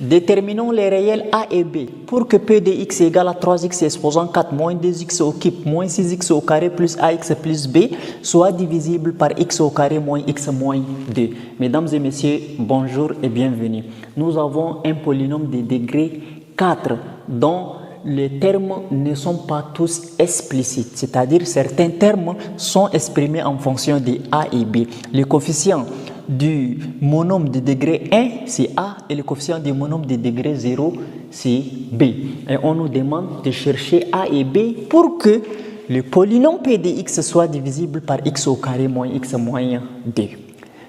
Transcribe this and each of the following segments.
Déterminons les réels A et B. Pour que P de x égale à 3x exposant 4 moins 2x au cube moins 6x au carré plus ax plus b soit divisible par x au carré moins x moins 2. Mesdames et messieurs, bonjour et bienvenue. Nous avons un polynôme de degré 4 dont les termes ne sont pas tous explicites, c'est-à-dire certains termes sont exprimés en fonction de A et B. Le coefficient du monôme de degré 1, c'est A, et le coefficient du monôme de degré 0, c'est B. Et on nous demande de chercher A et B pour que le polynôme P de x soit divisible par x au carré moins x moins 2.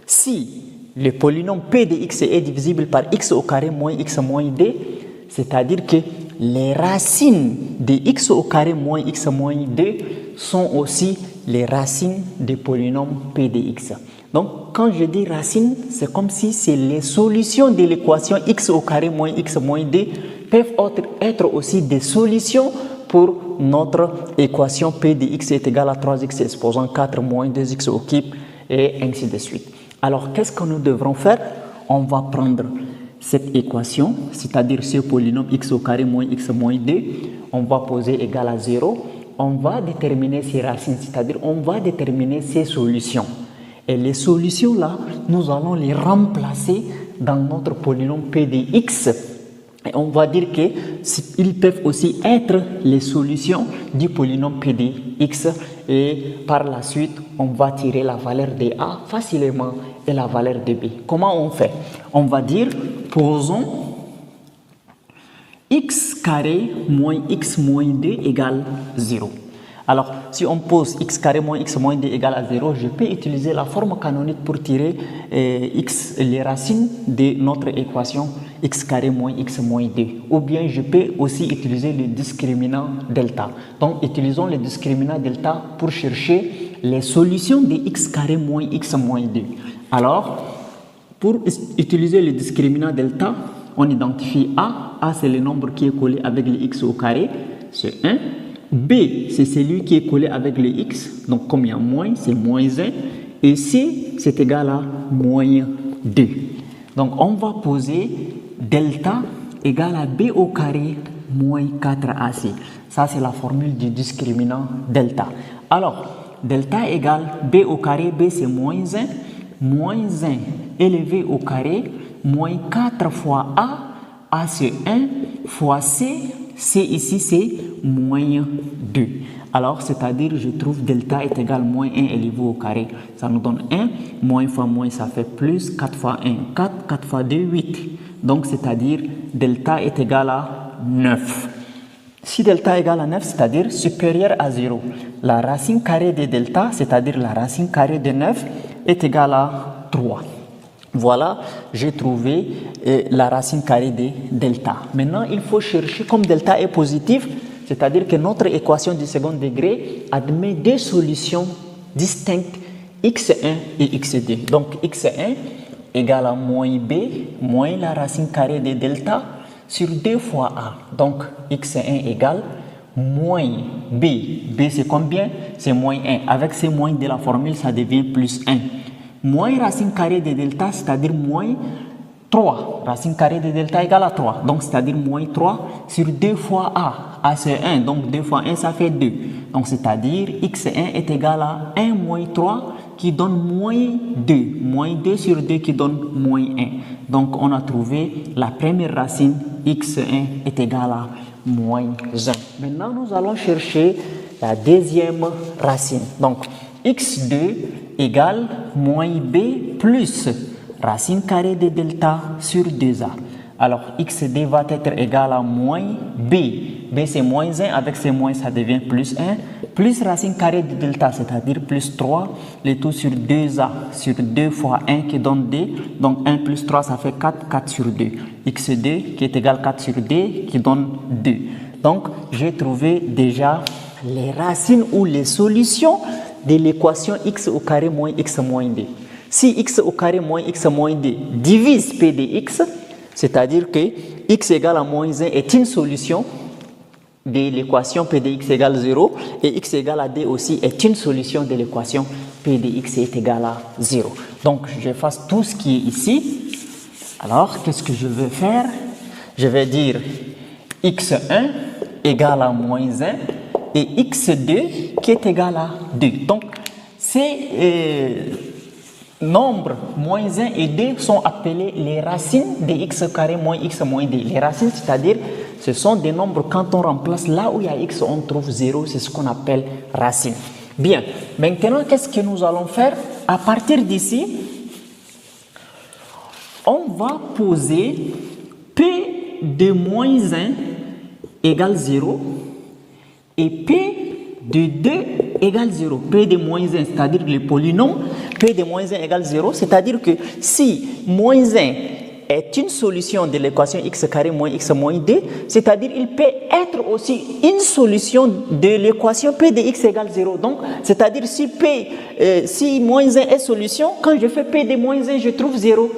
Si le polynôme P de x est divisible par x au carré moins x moins 2, c'est-à-dire que les racines de x au carré moins x moins 2 sont aussi les racines du polynôme P de x. Donc, quand je dis racines, c'est comme si c'est les solutions de l'équation x au carré moins x moins 2 peuvent être aussi des solutions pour notre équation P de x est égal à 3x exposant 4 moins 2x au cube et ainsi de suite. Alors, qu'est-ce que nous devrons faire? On va prendre cette équation, c'est-à-dire ce polynôme x au carré moins x moins 2, on va poser égal à 0, on va déterminer ses racines, c'est-à-dire on va déterminer ses solutions. Et les solutions là, nous allons les remplacer dans notre polynôme P de x. Et on va dire qu'ils peuvent aussi être les solutions du polynôme P de x. Et par la suite, on va tirer la valeur de A facilement et la valeur de B. Comment on fait? On va dire, posons x carré moins x moins 2 égale 0. Alors, si on pose x carré moins x moins 2 égale à 0, je peux utiliser la forme canonique pour tirer les racines de notre équation x carré moins x moins 2. Ou bien, je peux aussi utiliser le discriminant delta. Donc, utilisons le discriminant delta pour chercher les solutions de x carré moins x moins 2. Alors, pour utiliser le discriminant delta, on identifie A. A, c'est le nombre qui est collé avec le x au carré, c'est 1. B, c'est celui qui est collé avec le x, donc comme il y a moins, c'est moins 1. Et C, c'est égal à moins 2. Donc on va poser delta égale à B au carré moins 4AC. Ça, c'est la formule du discriminant delta. Alors, delta égale B au carré, B c'est moins 1 élevé au carré, moins 4 fois A c'est 1, fois C, C ici c'est moins 2. Alors, c'est-à-dire, je trouve delta est égal à moins 1 élevé au carré. Ça nous donne 1, moins fois moins, ça fait plus, 4 fois 1, 4, 4 fois 2, 8. Donc, c'est-à-dire, delta est égal à 9. Si delta est égal à 9, c'est-à-dire supérieur à 0, la racine carrée de delta, c'est-à-dire la racine carrée de 9, est égale à 3. Voilà, j'ai trouvé la racine carrée de delta. Maintenant, il faut chercher, comme delta est positif, c'est-à-dire que notre équation du second degré admet deux solutions distinctes, x1 et x2. Donc, x1 égale à moins b, moins la racine carrée de delta, sur 2 fois a. Donc, x1 égale moins b. B, c'est combien? C'est moins 1. Avec ces moins de la formule, ça devient plus 1. Moins racine carrée de delta, c'est-à-dire moins 3. Racine carrée de delta égale à 3. Donc, c'est-à-dire moins 3 sur 2 fois A. A, c'est 1. Donc, 2 fois 1, ça fait 2. Donc, c'est-à-dire x1 est égal à 1 moins 3 qui donne moins 2. Moins 2 sur 2 qui donne moins 1. Donc, on a trouvé la première racine, x1 est égal à moins 1. Maintenant, nous allons chercher la deuxième racine. Donc, x2 égale moins b plus racine carrée de delta sur 2a. Alors, x2 va être égal à moins b. B, c'est moins 1. Avec ces moins, ça devient plus 1. Plus racine carrée de delta, c'est-à-dire plus 3. Le tout sur 2a, sur 2 fois 1 qui donne 2. Donc, 1 plus 3, ça fait 4. 4 sur 2. x2 qui est égal à 4 sur 2 qui donne 2. Donc, j'ai trouvé déjà les racines ou les solutions de l'équation x au carré moins x moins 2. Si x au carré moins x moins 2 divise p de x, c'est-à-dire que x égale à moins 1 est une solution de l'équation p de x égale 0 et x égale à 2 aussi est une solution de l'équation p de x est égal à 0. Donc, j'efface tout ce qui est ici. Alors, qu'est-ce que je veux faire? je vais dire x1 égale à moins 1 et x2 qui est égal à 2. Donc, ces nombres moins 1 et 2 sont appelés les racines de x carré moins x moins 2. Les racines, c'est-à-dire, ce sont des nombres, quand on remplace là où il y a x, on trouve 0, c'est ce qu'on appelle racine. Bien, maintenant, qu'est-ce que nous allons faire? À partir d'ici, on va poser p de moins 1 égale 0 et p de 2 égale 0. P de moins 1, c'est-à-dire le polynôme, p de moins 1 égale 0, c'est-à-dire que si moins 1 est une solution de l'équation x carré moins x moins 2, c'est-à-dire il peut être aussi une solution de l'équation p de x égale 0. Donc, c'est-à-dire si moins 1 est solution, quand je fais p de moins 1, je trouve 0.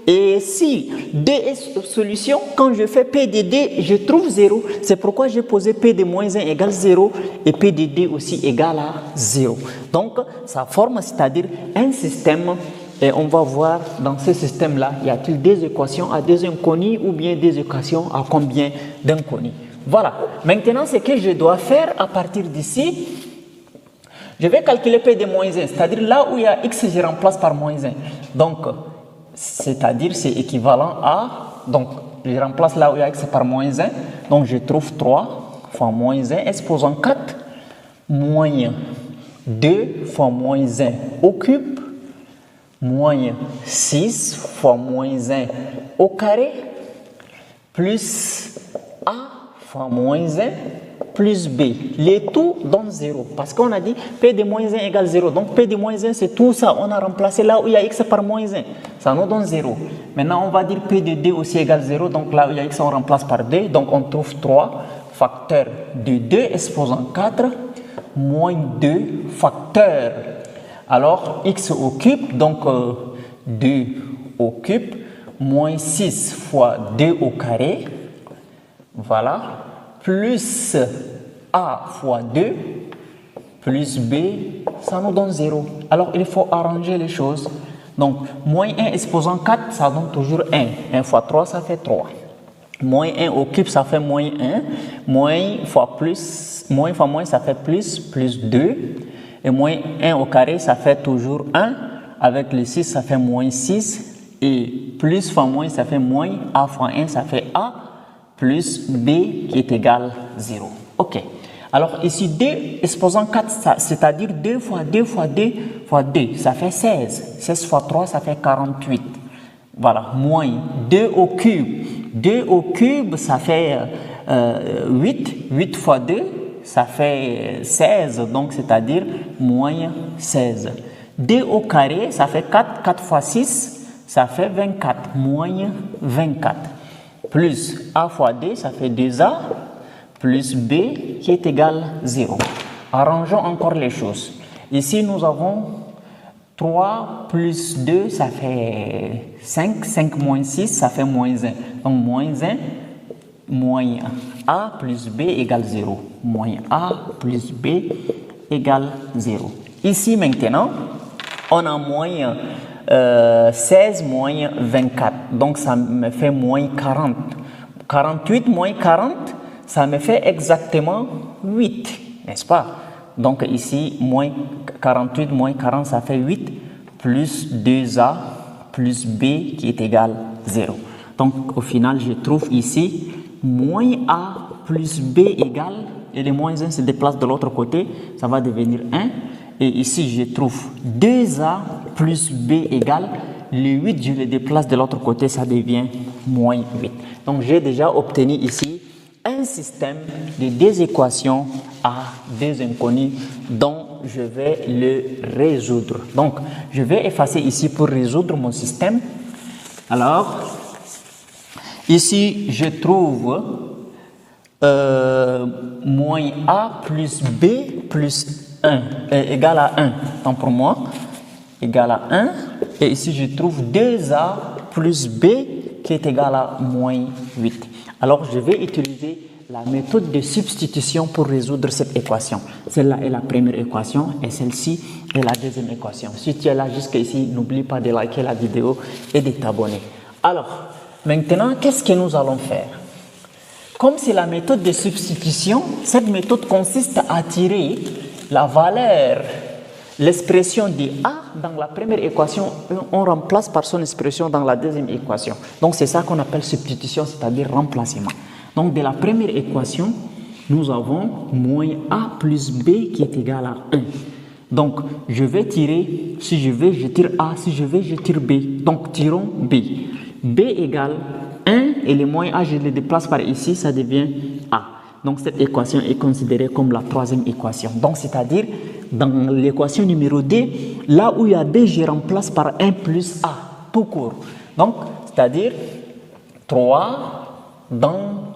Et si 2 est solution, quand je fais p de 2, je trouve 0. C'est pourquoi j'ai posé p de moins 1 égale 0 et p de 2 aussi égale à 0. Donc, ça forme, c'est-à-dire un système. Et on va voir dans ce système-là, y a-t-il des équations à des inconnus ou bien des équations à combien d'inconnus? Voilà. Maintenant, ce que je dois faire à partir d'ici, je vais calculer p de moins 1, c'est-à-dire là où il y a x, je remplace par moins 1. Donc, c'est-à-dire c'est équivalent à, donc je remplace là où il y a x par moins 1, donc je trouve 3 fois moins 1, exposant 4, moins 2 fois moins 1 au cube, moins 6 fois moins 1 au carré, plus a fois moins 1 plus b. Les tout donnent 0 parce qu'on a dit p de moins 1 égale 0. Donc p de moins 1 c'est tout ça. On a remplacé là où il y a x par moins 1. Ça nous donne 0. Maintenant on va dire p de 2 aussi égale 0. Donc là où il y a x on remplace par 2. Donc on trouve 3 facteur de 2 exposant 4 moins 2 facteur. Alors x au cube, donc 2 au cube, moins 6 fois 2 au carré, voilà, plus a fois 2, plus b, ça nous donne 0. Alors il faut arranger les choses. Donc moins 1 exposant 4, ça donne toujours 1. 1 fois 3, ça fait 3. Moins 1 au cube, ça fait moins 1. Moins fois plus, moins fois moins, ça fait plus 2. Et moins 1 au carré, ça fait toujours 1. Avec le 6, ça fait moins 6. Et plus fois moins, ça fait moins. A fois 1, ça fait A. Plus B qui est égal à 0. OK. Alors ici, 2 exposant 4, c'est-à-dire 2 fois 2 fois 2 fois 2, ça fait 16. 16 fois 3, ça fait 48. Voilà. Moins 2 au cube. 2 au cube, ça fait 8. 8 fois 2. Ça fait 16, donc c'est-à-dire moins 16. 2 au carré, ça fait 4. 4 fois 6, ça fait 24. Moins 24. Plus A fois 2, ça fait 2A. Plus B qui est égal à 0. Arrangeons encore les choses. Ici, nous avons 3 plus 2, ça fait 5. 5 moins 6, ça fait moins 1. Donc moins 1. Moins A plus B égale 0. Moins A plus B égale 0. Ici maintenant, on a moins 16 moins 24. Donc ça me fait moins 40. 48 moins 40, ça me fait exactement 8. N'est-ce pas? Donc ici, moins 48 moins 40, ça fait 8. Plus 2A plus B qui est égal à 0. Donc au final, je trouve ici moins A plus B égale, et le moins 1 se déplace de l'autre côté, ça va devenir 1. Et ici, je trouve 2A plus B égale, le 8, je le déplace de l'autre côté, ça devient moins 8. Donc, j'ai déjà obtenu ici un système de deux équations à deux inconnus dont je vais le résoudre. Donc, je vais effacer ici pour résoudre mon système. Alors, ici, je trouve moins A plus B plus 1 égal à 1. Donc pour moi, égal à 1. Et ici, je trouve 2A plus B qui est égal à moins 8. Alors, je vais utiliser la méthode de substitution pour résoudre cette équation. Celle-là est la première équation et celle-ci est la deuxième équation. Si tu es là jusqu'ici, n'oublie pas de liker la vidéo et de t'abonner. Alors, maintenant, qu'est-ce que nous allons faire? comme c'est la méthode de substitution, cette méthode consiste à tirer la valeur, l'expression de A dans la première équation, on remplace par son expression dans la deuxième équation. Donc c'est ça qu'on appelle substitution, c'est-à-dire remplacement. Donc de la première équation, nous avons moins A plus B qui est égal à 1. Donc je vais tirer, si je veux, je tire A, si je veux, je tire B. Donc tirons B. B égale 1 et le moins A, je le déplace par ici, ça devient A. Donc cette équation est considérée comme la troisième équation. Donc c'est-à-dire, dans l'équation numéro 2, là où il y a B, je remplace par 1 plus A, tout court. Donc, c'est-à-dire 3 dans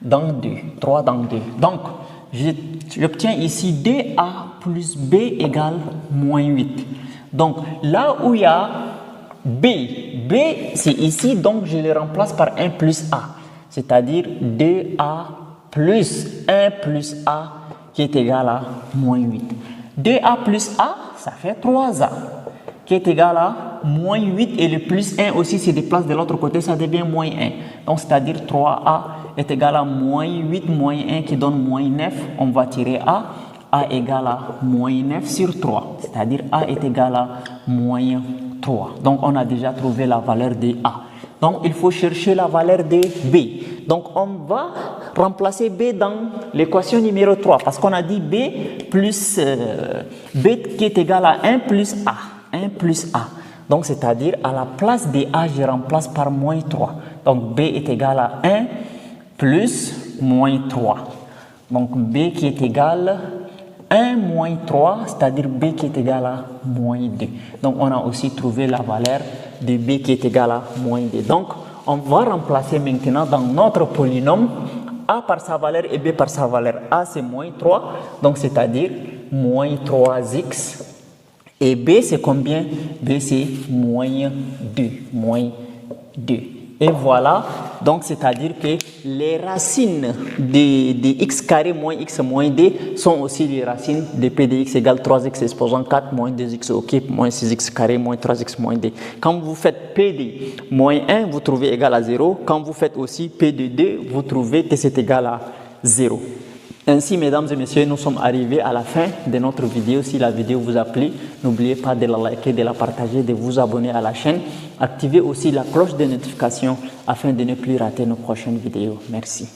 2. 3 dans 2. Donc, j'obtiens ici 2A plus B égale moins 8. Donc, là où il y a B c'est ici, donc je le remplace par 1 plus A. C'est-à-dire 2A plus 1 plus A qui est égal à moins 8. 2A plus A, ça fait 3A qui est égal à moins 8 et le plus 1 aussi se déplace de l'autre côté, ça devient moins 1. Donc c'est-à-dire 3A est égal à moins 8 moins 1 qui donne moins 9. On va tirer A égale à moins 9 sur 3, c'est-à-dire A est égal à moins 3. Donc on a déjà trouvé la valeur de A. Donc il faut chercher la valeur de B. Donc on va remplacer B dans l'équation numéro 3 parce qu'on a dit B plus B qui est égal à 1 plus A. 1 plus A. Donc c'est-à-dire à la place de A, je remplace par moins 3. Donc B est égal à 1 plus moins 3. Donc B qui est égal à 1 moins 3, c'est-à-dire B qui est égal à moins 2. Donc on a aussi trouvé la valeur de B qui est égal à moins 2. Donc on va remplacer maintenant dans notre polynôme A par sa valeur et B par sa valeur. A c'est moins 3, donc c'est-à-dire moins 3x. Et B c'est combien? B c'est moins 2. Moins 2. Et voilà, donc c'est-à-dire que les racines de x carré moins x moins 2 sont aussi les racines de p de x égale 3x exposant 4 moins 2x au cube moins 6x carré moins 3x moins 2. Quand vous faites p de moins 1, vous trouvez égal à 0. Quand vous faites aussi p de 2, vous trouvez que c'est égal à 0. Ainsi, mesdames et messieurs, nous sommes arrivés à la fin de notre vidéo. Si la vidéo vous a plu, n'oubliez pas de la liker, de la partager, de vous abonner à la chaîne. Activez aussi la cloche de notification afin de ne plus rater nos prochaines vidéos. Merci.